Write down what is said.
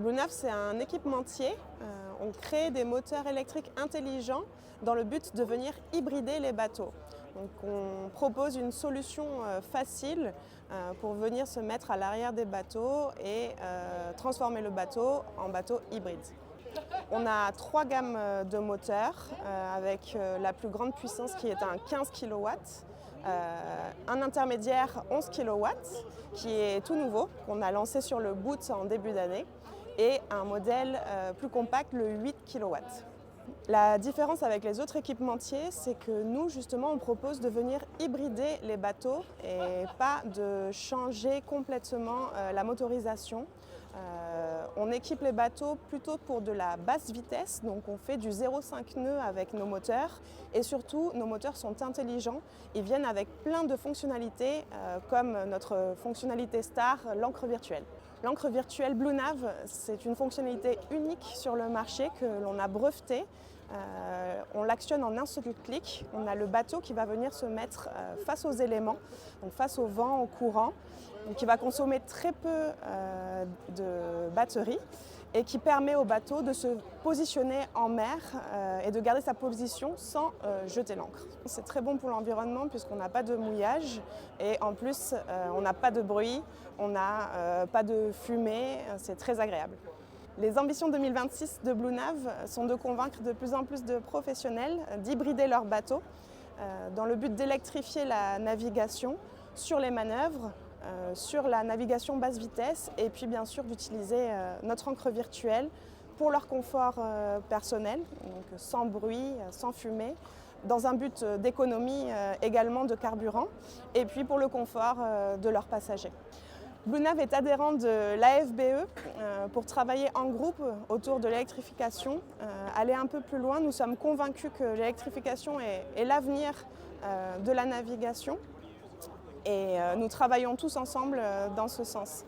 Blue Nav, c'est un équipementier. On crée des moteurs électriques intelligents dans le but de venir hybrider les bateaux. Donc on propose une solution facile pour venir se mettre à l'arrière des bateaux et transformer le bateau en bateau hybride. On a 3 gammes de moteurs avec la plus grande puissance qui est un 15 kW, un intermédiaire 11 kW qui est tout nouveau, qu'on a lancé sur le boot en début d'année, et un modèle plus compact, le 8 kW. La différence avec les autres équipementiers, c'est que nous, justement, on propose de venir hybrider les bateaux et pas de changer complètement la motorisation. On équipe les bateaux plutôt pour de la basse vitesse, donc on fait du 0,5 nœuds avec nos moteurs et surtout nos moteurs sont intelligents, ils viennent avec plein de fonctionnalités comme notre fonctionnalité star, l'encre virtuelle. L'encre virtuelle Blue Nav, c'est une fonctionnalité unique sur le marché que l'on a brevetée. On l'actionne en un seul clic. On a le bateau qui va venir se mettre face aux éléments, donc face au vent, au courant, donc qui va consommer très peu de batterie et qui permet au bateau de se positionner en mer et de garder sa position sans jeter l'ancre. C'est très bon pour l'environnement puisqu'on n'a pas de mouillage et en plus on n'a pas de bruit, on n'a pas de fumée, c'est très agréable. Les ambitions 2026 de Blue Nav sont de convaincre de plus en plus de professionnels d'hybrider leurs bateaux dans le but d'électrifier la navigation sur les manœuvres, sur la navigation basse vitesse et puis bien sûr d'utiliser notre encre virtuelle pour leur confort personnel, donc sans bruit, sans fumée, dans un but d'économie également de carburant et puis pour le confort de leurs passagers. Blue Nav est adhérent de l'AFBE pour travailler en groupe autour de l'électrification, aller un peu plus loin. Nous sommes convaincus que l'électrification est l'avenir de la navigation et nous travaillons tous ensemble dans ce sens.